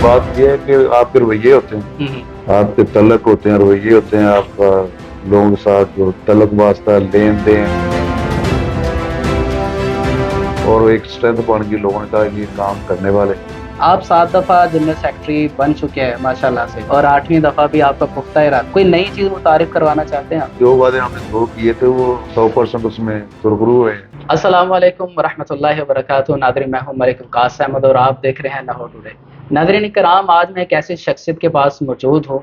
بات یہ ہے کہ آپ کے رویے ہوتے ہیں، آپ کے تعلق ہوتے ہیں، رویے ہوتے ہیں، آپ کا لوگوں کے ساتھ جو تعلق واسطہ لین دین اور ایک اسٹرینتھ بن گئی لوگوں نے کہا یہ کام کرنے والے۔ آپ 7 دفعہ جنرل سیکرٹری بن چکے ہیں ماشاءاللہ سے، اور 8ویں دفعہ بھی آپ کا پختہ ارادہ، کوئی نئی چیز متعارف کروانا چاہتے ہیں آپ؟ جو وعدے ہم نے شروع کیے تھے وہ 100% اس میں سرخرو ہوئے ہیں۔ السلام علیکم ورحمۃ اللہ وبرکاتہ۔ ناظرین، میں ہوں ملک القاص احمد اور آپ دیکھ رہے ہیں لاہور ٹوڈے۔ ناظرین کرام، آج میں ایک ایسی شخصیت کے پاس موجود ہوں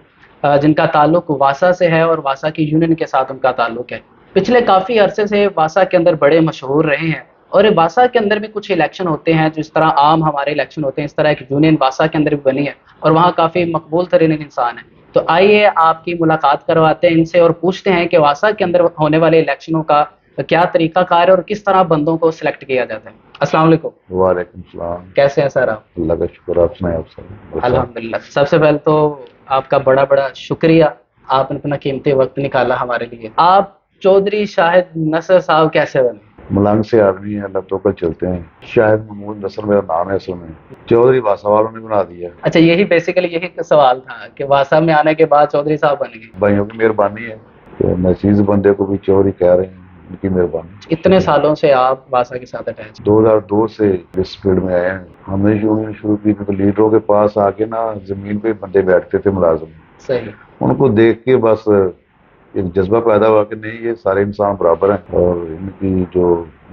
جن کا تعلق واسا سے ہے اور واسا کی یونین کے ساتھ ان کا تعلق ہے۔ پچھلے کافی عرصے سے واسا کے اندر بڑے مشہور رہے ہیں، اور واسا کے اندر بھی کچھ الیکشن ہوتے ہیں، جس طرح عام ہمارے الیکشن ہوتے ہیں اس طرح ایک یونین واسا کے اندر بھی بنی ہے، اور وہاں کافی مقبول ترین انسان ہیں۔ تو آئیے آپ کی ملاقات کرواتے ہیں ان سے اور پوچھتے ہیں کہ واسا کے اندر ہونے والے الیکشنوں کا کیا طریقہ کار ہے اور کس طرح بندوں کو سلیکٹ کیا جاتا ہے۔ السلام علیکم۔ وعلیکم السلام۔ کیسے ہیں سر آپ؟ اللہ کا شکر، آپ سنائیں آپ سب؟ الحمدللہ۔ سب سے پہلے تو آپ کا بڑا بڑا شکریہ، آپ نے اپنا قیمتی وقت نکالا ہمارے لیے۔ آپ چودھری شاہد نصر صاحب کیسے بنے؟ ملنگ سے آدمی ہیں، اللہ تو کر چلتے ہیں۔ شاہد محمود نصر میرا نام ہے اصل میں، چودھری واسا والوں نے بنا دیا۔ اچھا، یہی بیسیکلی یہی سوال تھا کہ واسا میں آنے کے بعد چودھری صاحب بن گئے۔ بھائیوں کی مہربانی ہے کہ نشیز بندے کو بھی چودھری کہہ رہے ہیں، ان کی مہربانی۔ اتنے سالوں سے آپ واسا کے ساتھ اٹیچ؟ 2002 سے اس فیلڈ میں آئے ہیں۔ ہم نے یونین شروع کی تھی تو لیڈروں کے پاس آ کے نا زمین پہ بندے بیٹھتے تھے ملازم، صحیح۔ ان کو دیکھ کے بس ایک جذبہ پیدا ہوا کہ نہیں، یہ سارے انسان برابر ہیں اور ان کی جو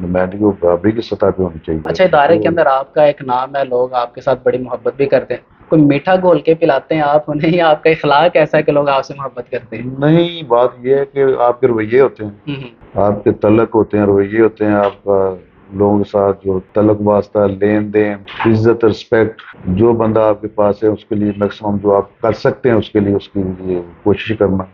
نمائندگی وہ برابری کی سطح پہ ہونی چاہیے۔ اچھا، ادارے کے اندر آپ کا ایک نام ہے، لوگ آپ کے ساتھ بڑی محبت بھی کرتے ہیں، کوئی میٹھا گھول کے پلاتے ہیں آپ انہیں، یا آپ کا اخلاق ایسا ہے کہ لوگ آپ سے محبت کرتے ہیں؟ نہیں، بات یہ ہے کہ آپ کے رویے ہوتے ہیں، آپ کے تعلق ہوتے ہیں، رویے ہوتے ہیں، آپ کا لوگوں کے ساتھ جو تعلق واسطہ لین دین، عزت، رسپیکٹ، جو بندہ آپ کے پاس ہے اس کے لیے میکسیمم جو آپ کر سکتے ہیں اس کے لیے کوشش کرنا۔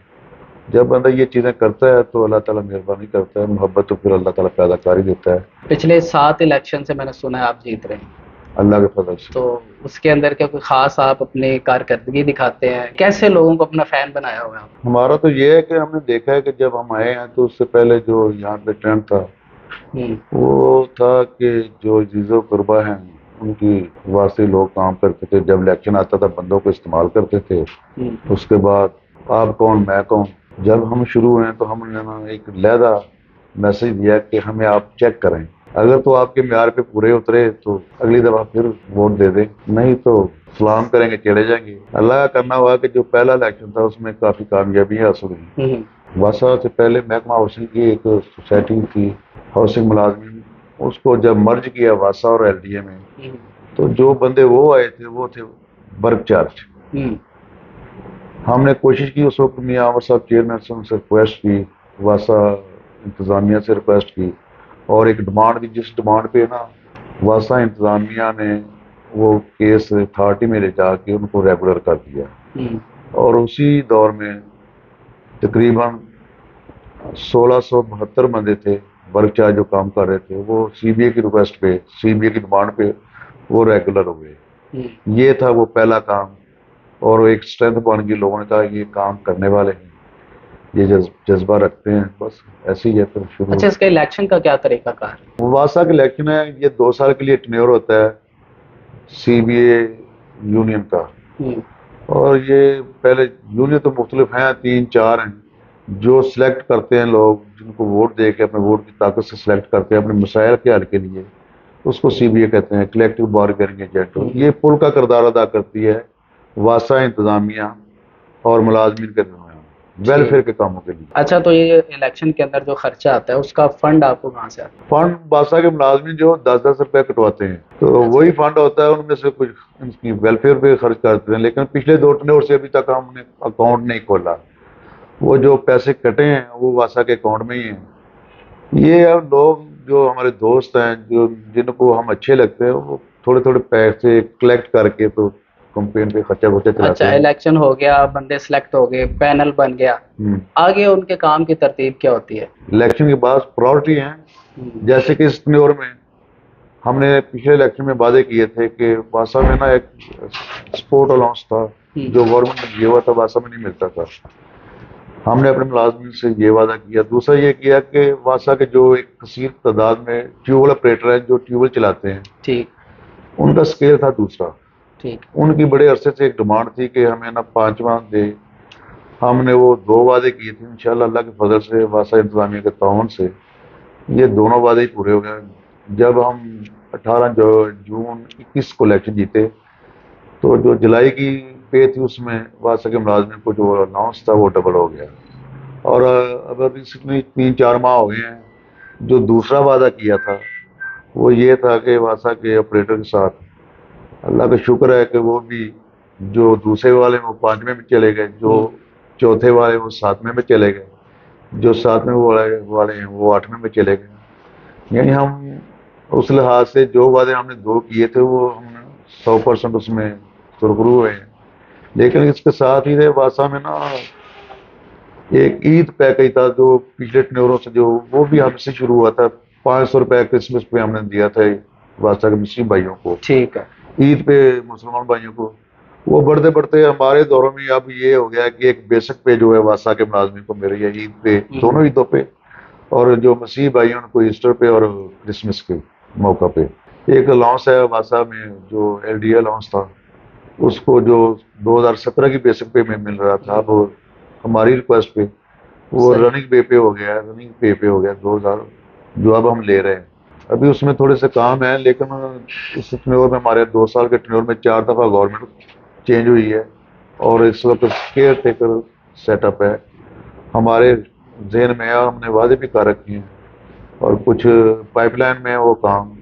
جب بندہ یہ چیزیں کرتا ہے تو اللہ تعالیٰ مہربانی کرتا ہے، محبت تو پھر اللہ تعالیٰ پیدا کر ہی دیتا ہے۔ پچھلے 7 الیکشن سے میں نے سنا ہے آپ جیت رہے ہیں، اللہ کے فضل سے۔ تو اس کے اندر کیا کوئی خاص آپ اپنی کارکردگی دکھاتے ہیں؟ کیسے لوگوں کو اپنا فین بنایا ہوا ہے آپ؟ ہمارا تو یہ ہے کہ ہم نے دیکھا ہے کہ جب ہم آئے ہیں تو اس سے پہلے جو یہاں پہ ٹرینڈ تھا وہ تھا کہ جو عزیز و قربا ہیں ان کی واسطے لوگ کام کرتے تھے، جب الیکشن آتا تھا بندوں کو استعمال کرتے تھے۔ اس کے بعد آپ کون میں کون، جب ہم شروع ہوئے تو ہم نے نا ایک علیحدہ میسج دیا کہ ہمیں آپ چیک کریں، اگر تو آپ کے معیار پہ پورے اترے تو اگلی دفعہ پھر ووٹ دے دیں، نہیں تو سلام کریں گے، چلے جائیں گے۔ اللہ کا کرنا ہوا کہ جو پہلا الیکشن تھا اس میں کافی کامیابیاں حاصل ہوئی۔ واسا سے پہلے محکمہ ہاؤسنگ کی ایک سوسائٹی تھی، ہاؤسنگ ملازمین، اس کو جب مرج کیا واسا اور ایل ڈی اے میں، تو جو بندے وہ آئے تھے وہ تھے برق چارج۔ ہم نے کوشش کی اس وقت، میاں عامر صاحب چیئرمین سے ان سے ریکویسٹ کی، واسا انتظامیہ سے ریکویسٹ کی، اور ایک ڈیمانڈ کی، جس ڈیمانڈ پہ نا واسا انتظامیہ نے وہ کیس اتھارٹی میں لے جا کے ان کو ریگولر کر دیا، اور اسی دور میں تقریباً 1672 بندے تھے برق چارج جو کام کر رہے تھے، وہ سی بی اے کی ریکویسٹ پہ، سی بی اے کی ڈیمانڈ پہ وہ ریگولر ہو گئے۔ یہ تھا وہ پہلا کام، اور ایک اسٹرینتھ بن گئی، لوگوں نے کہا یہ کام کرنے والے ہیں، یہ جذبہ رکھتے ہیں، بس ایسے ہی ہے پھر شروع۔ اچھا، اس کے الیکشن کا کیا طریقہ کار ہے؟ واسا کا الیکشن ہے، یہ 2 سال کے لیے ٹینیور ہوتا ہے سی بی اے یونین کا، اور یہ پہلے یونین تو مختلف ہیں، 3-4 ہیں جو سلیکٹ کرتے ہیں لوگ، جن کو ووٹ دے کے اپنے ووٹ کی طاقت سے سلیکٹ کرتے ہیں اپنے مسائل کے حل کے لیے، اس کو سی بی اے کہتے ہیں، کلیکٹیو بارگیننگ ایجنٹ۔ یہ پل کا کردار ادا کرتی ہے واسا انتظامیہ اور ملازمین کے درمیان ویلفیئر کے کاموں کے لیے۔ اچھا، تو یہ الیکشن کے اندر جو خرچہ آتا ہے اس کا فنڈ آپ کو کہاں سے آتا ہے؟ فنڈ واسا کے ملازمین جو 10-10 روپے کٹواتے ہیں، تو وہی فنڈ ہوتا ہے، ان میں سے کچھ ان کی ویلفیئر پہ خرچ کرتے ہیں، لیکن پچھلے 2 ٹینیور سے ابھی تک ہم نے اکاؤنٹ نہیں کھولا، وہ جو پیسے کٹے ہیں وہ واسا کے اکاؤنٹ میں ہی ہیں۔ یہ لوگ جو ہمارے دوست ہیں، جو جن کو ہم اچھے لگتے ہیں، وہ تھوڑے تھوڑے پیسے کلیکٹ کر کے تو کمپین پہ خرچہ چلاتے ہیں۔ اچھا، الیکشن ہو گیا، بندے سلیکٹ ہو گئے، پینل بن گیا، آگے ان کے کام کی ترتیب کیا ہوتی ہے؟ الیکشن کے بعد پرائورٹی ہیں، جیسے کہ اس ٹینیور میں ہم نے پچھلے الیکشن میں وعدے کیے تھے کہ واسا میں نا ایک سپورٹ الاؤنس تھا جو گورنمنٹ نے دیا ہوا تھا، واسا میں نہیں ملتا تھا۔ ہم نے اپنے ملازمین سے یہ وعدہ کیا۔ دوسرا یہ کیا کہ واسا کے جو ایک کثیر تعداد میں ٹیوبویل آپریٹر ہیں جو ٹیوبویل چلاتے ہیں، ٹھیک، ان کا اسکیل تھا دوسرا، ٹھیک ان کی بڑے عرصے سے ایک ڈیمانڈ تھی کہ ہمیں نا 5واں دے. ہم نے وہ 2 وعدے کیے تھے، انشاءاللہ اللہ کے فضل سے واسطہ انتظامیہ کے تعاون سے یہ دونوں وعدے ہی پورے ہو گئے. جب ہم 18 جون 21 کو الیکشن جیتے تو جو جولائی کی پے تھی اس میں واسطہ کے ملازمین کو جو اناؤنس تھا وہ ڈبل ہو گیا. اور اب ابھی 3-4 ماہ ہو گئے ہیں. جو دوسرا وعدہ کیا تھا وہ یہ تھا کہ واسطہ کے آپریٹر کے ساتھ، اللہ کا شکر ہے کہ وہ بھی جو دوسرے والے وہ 5ویں میں چلے گئے، جو چوتھے والے وہ 7ویں میں چلے گئے، جو 7ویں والے ہیں وہ 8ویں میں چلے گئے. یعنی ہم اس لحاظ سے جو وعدے ہم نے 2 کیے تھے وہ ہم نے 100% اس میں سرخرو ہوئے ہیں. لیکن اس کے ساتھ ہی واسطہ میں نا ایک عید پیکج تھا جو پچھلے ٹنیوروں سے جو وہ بھی ہم سے شروع ہوا تھا. 500 روپے کرسمس پہ ہم نے دیا تھا واسطہ کے مسلم بھائیوں کو، ٹھیک ہے. عید پہ مسلمان بھائیوں کو. وہ بڑھتے بڑھتے ہمارے دوروں میں اب یہ ہو گیا کہ ایک بیسک پہ جو ہے واسطہ کے ملازمین کو مل رہی ہے عید پہ، دونوں عیدوں پہ، اور جو مسیح بھائیوں کو ایسٹر پہ اور کرسمس کے موقع پہ. ایک الاؤنس ہے واسطہ میں جو LDA الاؤنس تھا، اس کو جو 2017 کی بیسک پہ میں مل رہا تھا، اب ہماری ریکویسٹ پہ وہ رننگ پے پہ ہو گیا، رننگ پے پہ ہو گیا 2000 جو اب ہم لے رہے ہیں. ابھی اس میں تھوڑے سے کام ہے، لیکن اس ٹنیور میں ہمارے 2 سال کے ٹنیور میں 4 دفعہ گورنمنٹ چینج ہوئی ہے اور اس وقت کیئر ٹیکر سیٹ اپ ہے ہمارے ذہن میں، اور ہم نے وعدے بھی کر رکھے ہیں اور کچھ پائپ لائن میں وہ کام.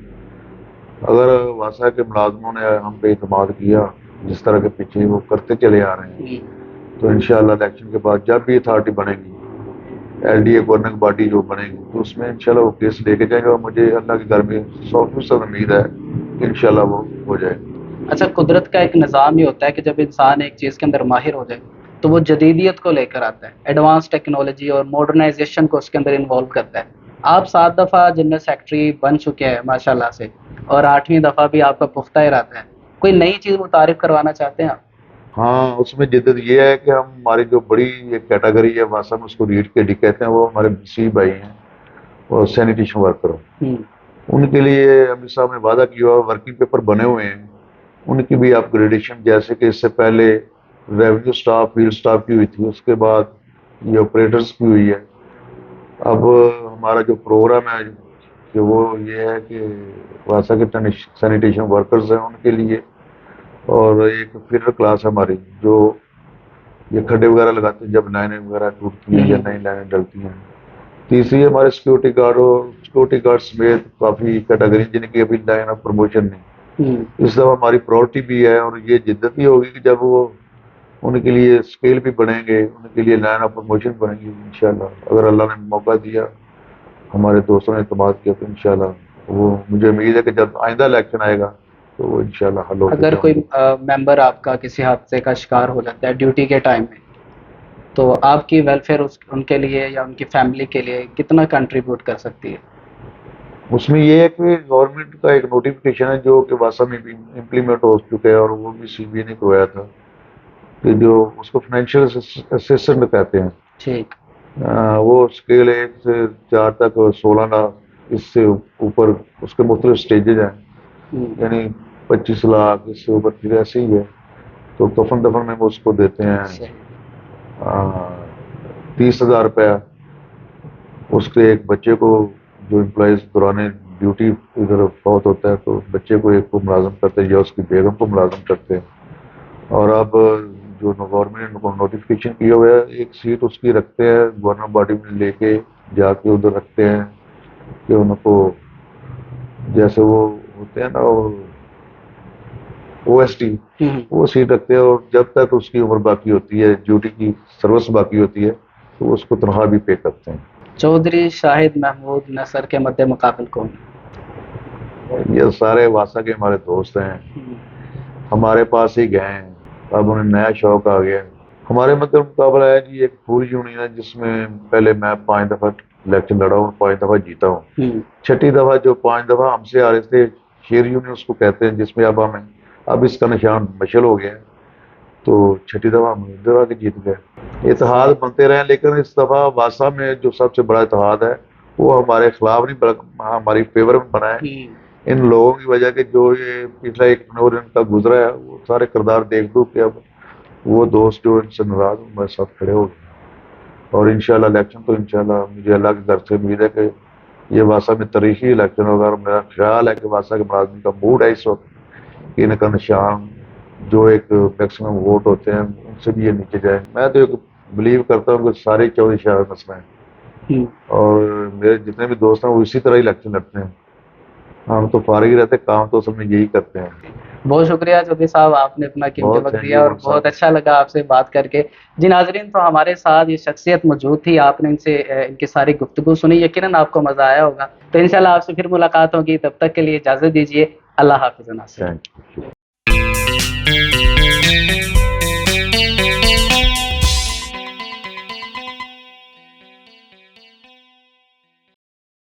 اگر واسطہ کے ملازموں نے ہم پہ اعتماد کیا جس طرح کے پیچھے وہ کرتے چلے آ رہے ہیں تو انشاءاللہ الیکشن کے بعد جب بھی اتھارٹی بنے گی، LDA گورننگ باڈی جو بنے گی، تو اس میں انشاءاللہ وہ کیس لے کے جائیں گے، اور مجھے اللہ کے گھر میں 100% امید ہے کہ انشاءاللہ وہ ہو جائے. اچھا، قدرت کا ایک نظام یہ ہوتا ہے کہ جب انسان ایک چیز کے اندر ماہر ہو جائے تو وہ جدیدیت کو لے کر آتا ہے، ایڈوانس ٹیکنالوجی اور ماڈرنائزیشن کو اس کے اندر انوالو کرتا ہے. آپ 7 دفعہ جنرل سیکرٹری بن چکے ہیں ماشاءاللہ سے، اور 8ویں دفعہ بھی آپ کا پختہ ارادہ ہے. کوئی نئی چیز متعارف کروانا چاہتے ہیں آپ؟ ہاں، اس میں جدت یہ ہے کہ ہم ہماری جو بڑی ایک کیٹیگری ہے واسطہ میں اس کو ریڈ کے ڈی کہتے ہیں، وہ ہمارے مسیح بھائی ہیں اور سینیٹیشن ورکر. ان کے لیے امیر صاحب نے وعدہ کیا ہوا، ورکنگ پیپر بنے ہوئے ہیں، ان کی بھی اپ گریڈیشن، جیسے کہ اس سے پہلے ریونیو سٹاف، فیلڈ سٹاف کی ہوئی تھی، اس کے بعد یہ آپریٹرز کی ہوئی ہے. اب ہمارا جو پروگرام ہے کہ وہ یہ ہے کہ واسطہ کے سینیٹیشن ورکرز ہیں ان کے لیے، اور ایک فیڈر کلاس ہے ہماری جو یہ کھڈے وغیرہ لگاتے ہیں جب لائنیں وغیرہ ٹوٹتی ہیں یا نئی لائنیں ڈلتی ہیں. تیسری ہمارے سیکورٹی گارڈ، اور سیکورٹی گارڈ سمیت کافی کیٹیگری جن کی ابھی لائن آف پروموشن نہیں. اس دفعہ ہماری پرائورٹی بھی ہے، اور یہ جدت بھی ہوگی کہ جب وہ ان کے لیے اسکیل بھی بنیں گے، ان کے لیے لائن آف پروموشن بنے گی انشاءاللہ. اگر اللہ نے موقع دیا، ہمارے دوستوں نے اعتماد کیا تو انشاءاللہ وہ مجھے امید ہے کہ جب آئندہ الیکشن آئے گا تو وہ انشاءاللہ حل ہو. اگر کوئی ممبر آپ کا کسی حادثے کا شکار ہو جاتا ہے ڈیوٹی کے ٹائم میں، تو آپ کی ویلفیئر ان کے لیے یا ان کی فیملی کے لیے کتنا کنٹریبیوٹ کر سکتی ہے؟ اس میں یہ ہے کہ گورنمنٹ کا ایک نوٹیفیکیشن ہے جو کہ واسطہ میں بھی امپلیمنٹ ہو چکا ہے، اور وہ بھی CBA نے کروایا تھا کہ جو اس کو فائنینشیل اسسٹنٹ کہتے ہیں. ٹھیک. وہ اسکیل 1 سے 4 تک 16 لاکھ، اس سے اوپر اس کے مختلف سٹیجز ہیں، یعنی 25 لاکھ، اس سے اوپر پھر ایسے ہی ہے. تو کفن دفن میں وہ اس کو دیتے ہیں 30,000 روپیہ. اس کے ایک بچے کو جو امپلائیز دوران ڈیوٹی ادھر فوت ہوتا ہے تو بچے کو ایک کو ملازم کرتے ہیں یا اس کی بیگم کو ملازم کرتے ہیں. اور اب جو گورنمنٹ کو نوٹیفیکیشن کیا ہوا ہے، ایک سیٹ اس کی رکھتے ہیں گورنمنٹ باڈی میں لے کے جا کے ادھر رکھتے ہیں کہ ان کو جیسے وہ ہوتے ہیں نا OST، وہ سیٹ رکھتے ہیں، اور جب تک اس کی عمر باقی ہوتی ہے، ڈیوٹی کی سروس باقی ہوتی ہے تو اس کو تنخواہ بھی پے کرتے ہیں. چودھری شاہد محمود نصر کے مد مقابل کون؟ یہ سارے واسطہ کے ہمارے دوست ہیں، ہمارے پاس ہی گئے ہیں، اب انہیں نیا شوق آ گیا. ہمارے مقابلہ ہے جی ایک پوری یونین ہے جس میں پہلے میں 5 دفعہ الیکشن لڑا ہوں، 5 دفعہ جیتا ہوں. 6ٹھی دفعہ جو 5 دفعہ ہم سے آ رہے تھے، شیر یونین اس کو کہتے ہیں، جس میں اب اس کا نشان مشل ہو گیا ہے، تو 6ٹھی دفعہ ہم ادھر آ کے جیت گئے. اتحاد بنتے رہے، لیکن اس دفعہ واسطہ میں جو سب سے بڑا اتحاد ہے وہ ہمارے خلاف نہیں بلکہ ہماری فیور میں بنا ہے ان لوگوں کی وجہ کہ جو یہ پچھلا ایک نور ان کا گزرا ہے وہ سارے کردار دیکھ دوں کہ اب وہ دوست جو ان سے ناراض ہوں میرے ساتھ کھڑے ہو گئے، اور انشاءاللہ الیکشن تو انشاءاللہ مجھے اللہ کے در سے امید ہے کہ یہ واسا میں تاریخی الیکشن ہوگا، اور میرا خیال ہے کہ واسا کے ملازمین کا موڈ ہے اس وقت کہ ان کا نشان جو ایک میکسیمم ووٹ ہوتے ہیں ان سے بھی یہ نیچے جائیں۔ میں تو ایک بلیو کرتا ہوں کہ سارے 24 شہر مسئلہ ہیں، اور میرے جتنے بھی دوست ہیں وہ اسی طرح الیکشن لڑتے ہیں، ہم تو فارغ ہی رہتے، کام تو سب میں یہی کرتے ہیں۔ بہت شکریہ چودھری صاحب، آپ نے اپنا قیمتی بہت وقت thank دیا you اور صاحب۔ بہت اچھا لگا آپ سے بات کر کے۔ جی ناظرین، تو ہمارے ساتھ یہ شخصیت موجود تھی، آپ نے ان سے ان کی ساری گفتگو سنی، یقیناً آپ کو مزہ آیا ہوگا۔ تو انشاءاللہ آپ سے پھر ملاقات ہوگی، تب تک کے لیے اجازت دیجیے، اللہ حافظ ناصر۔ Thank you.